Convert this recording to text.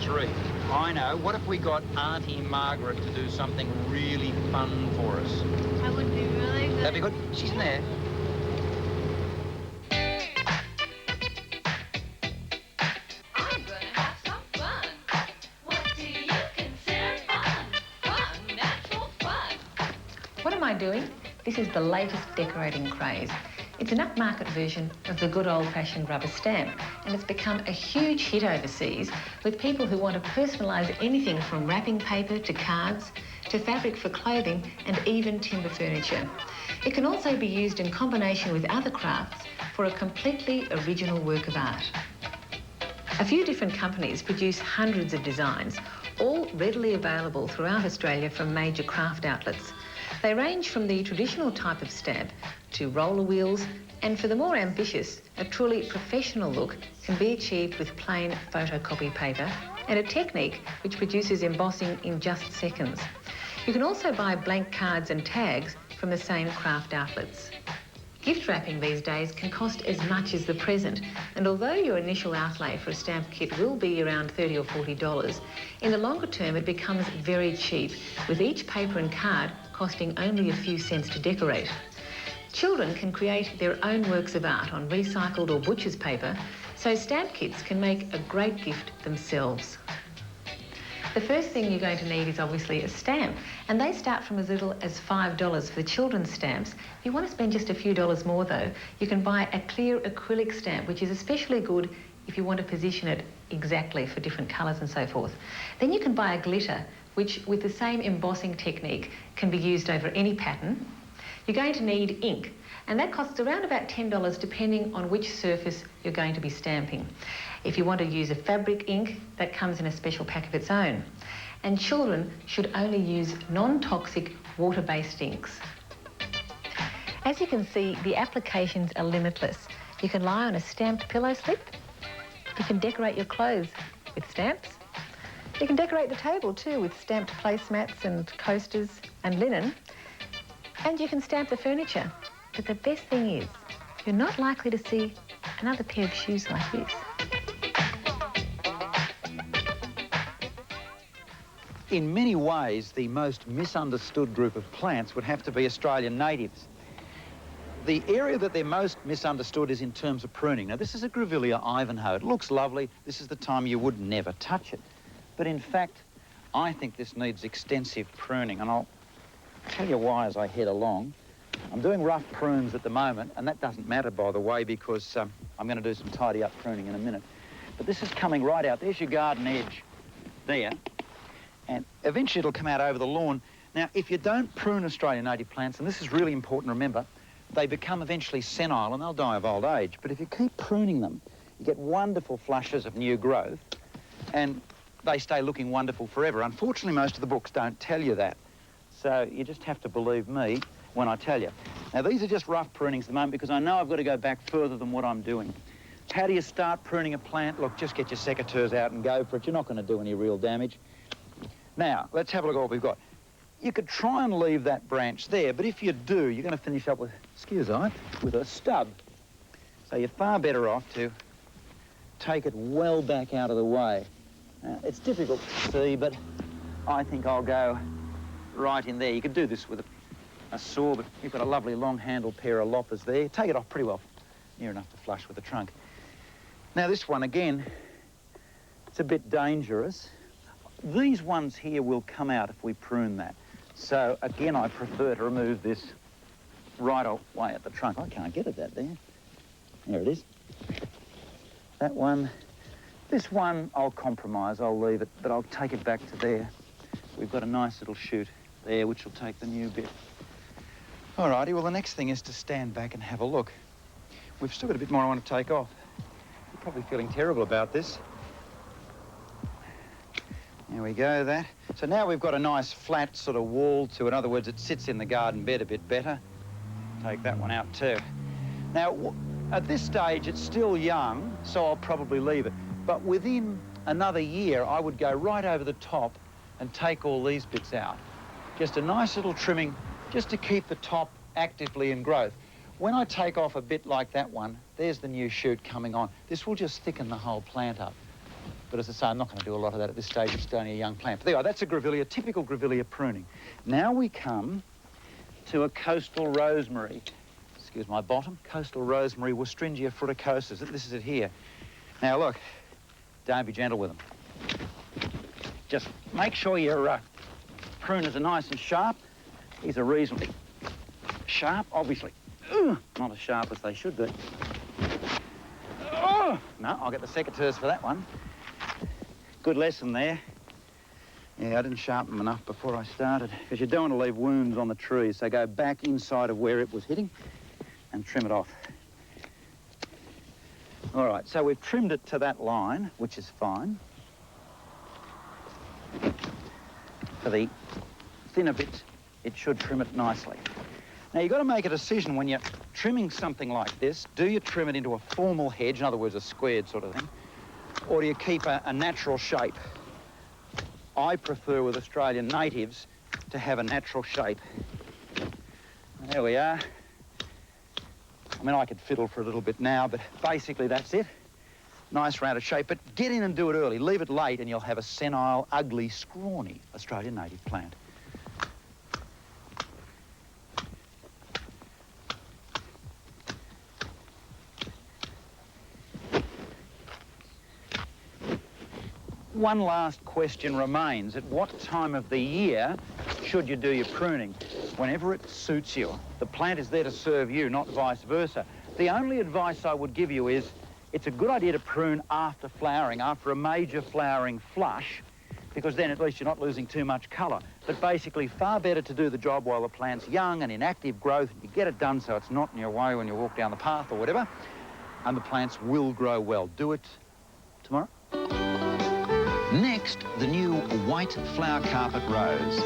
three. I know. What if we got Auntie Margaret to do something really fun for us? That would be really good. That'd be good. She's in there. I'm gonna have some fun. What do you consider fun? Fun, natural fun. What am I doing? This is the latest decorating craze. It's an upmarket version of the good old-fashioned rubber stamp, and it's become a huge hit overseas with people who want to personalise anything from wrapping paper to cards to fabric for clothing and even timber furniture. It can also be used in combination with other crafts for a completely original work of art. A few different companies produce hundreds of designs, all readily available throughout Australia from major craft outlets. They range from the traditional type of stamp to roller wheels, and for the more ambitious, a truly professional look can be achieved with plain photocopy paper and a technique which produces embossing in just seconds. You can also buy blank cards and tags from the same craft outlets. Gift wrapping these days can cost as much as the present, and although your initial outlay for a stamp kit will be around $30 or $40, in the longer term it becomes very cheap, with each paper and card costing only a few cents to decorate. Children can create their own works of art on recycled or butcher's paper, so stamp kits can make a great gift themselves. The first thing you're going to need is obviously a stamp, and they start from as little as $5 for the children's stamps. If you want to spend just a few dollars more though, you can buy a clear acrylic stamp, which is especially good if you want to position it exactly for different colours and so forth. Then you can buy a glitter, which with the same embossing technique can be used over any pattern. You're going to need ink, and that costs around about $10 depending on which surface you're going to be stamping. If you want to use a fabric ink, that comes in a special pack of its own. And children should only use non-toxic water-based inks. As you can see, the applications are limitless. You can lie on a stamped pillow slip. You can decorate your clothes with stamps. You can decorate the table too with stamped placemats and coasters and linen. And you can stamp the furniture. But the best thing is, you're not likely to see another pair of shoes like this. In many ways, the most misunderstood group of plants would have to be Australian natives. The area that they're most misunderstood is in terms of pruning. Now, this is a Grevillea Ivanhoe. It looks lovely. This is the time you would never touch it. But in fact, I think this needs extensive pruning, and I'll tell you why as I head along. I'm doing rough prunes at the moment, and that doesn't matter, by the way, because I'm going to do some tidy-up pruning in a minute. But this is coming right out. There's your garden edge there, and eventually it'll come out over the lawn. Now, if you don't prune Australian native plants, and this is really important to remember, they become eventually senile and they'll die of old age. But if you keep pruning them, you get wonderful flushes of new growth, and they stay looking wonderful forever. Unfortunately, most of the books don't tell you that. So you just have to believe me when I tell you. Now, these are just rough prunings at the moment because I know I've got to go back further than what I'm doing. How do you start pruning a plant? Look, just get your secateurs out and go for it. You're not going to do any real damage. Now, let's have a look at what we've got. You could try and leave that branch there, but if you do, you're going to finish up with, with a stub. So you're far better off to take it well back out of the way. Now, it's difficult to see, but I think I'll go right in there. You could do this with a saw, but you've got a lovely long-handled pair of loppers there. Take it off pretty well, near enough to flush with the trunk. Now, this one, again, it's a bit dangerous. These ones here will come out if we prune that. So, again, I prefer to remove this right away at the trunk. I can't get at that there. There it is. That one. This one, I'll compromise. I'll leave it, but I'll take it back to there. We've got a nice little shoot there, which will take the new bit. All righty, well, the next thing is to stand back and have a look. We've still got a bit more I want to take off. You're probably feeling terrible about this. There we go, that. So now we've got a nice flat sort of wall to it. In other words, it sits in the garden bed a bit better. Take that one out too. Now, at this stage, it's still young, so I'll probably leave it. But within another year, I would go right over the top and take all these bits out. Just a nice little trimming, just to keep the top actively in growth. When I take off a bit like that one, there's the new shoot coming on. This will just thicken the whole plant up. But as I say, I'm not going to do a lot of that at this stage. It's only a young plant. But there you are. That's a grevillea, typical grevillea pruning. Now we come to a coastal rosemary. Excuse my bottom. Coastal rosemary, Westringia fruticosus. This is it here. Now look, don't be gentle with them. Just make sure your pruners are nice and sharp. These are reasonably sharp, obviously. Not as sharp as they should be. No, I'll get the secateurs for that one. Good lesson there. Yeah, I didn't sharpen them enough before I started, because you don't want to leave wounds on the trees, so go back inside of where it was hitting and trim it off. All right, so we've trimmed it to that line, which is fine. For the thinner bits, it should trim it nicely. Now, you've got to make a decision when you're trimming something like this. Do you trim it into a formal hedge, in other words, a squared sort of thing, or do you keep a natural shape? I prefer with Australian natives to have a natural shape. There we are. I mean, I could fiddle for a little bit now, but basically that's it. Nice rounded shape, but get in and do it early. Leave it late and you'll have a senile, ugly, scrawny Australian native plant. One last question remains. At what time of the year should you do your pruning? Whenever it suits you. The plant is there to serve you, not vice versa. The only advice I would give you is it's a good idea to prune after flowering, after a major flowering flush, because then at least you're not losing too much colour. But basically far better to do the job while the plant's young and in active growth. You get it done so it's not in your way when you walk down the path or whatever, and the plants will grow well. Do it tomorrow. Next, the new white flower carpet rose.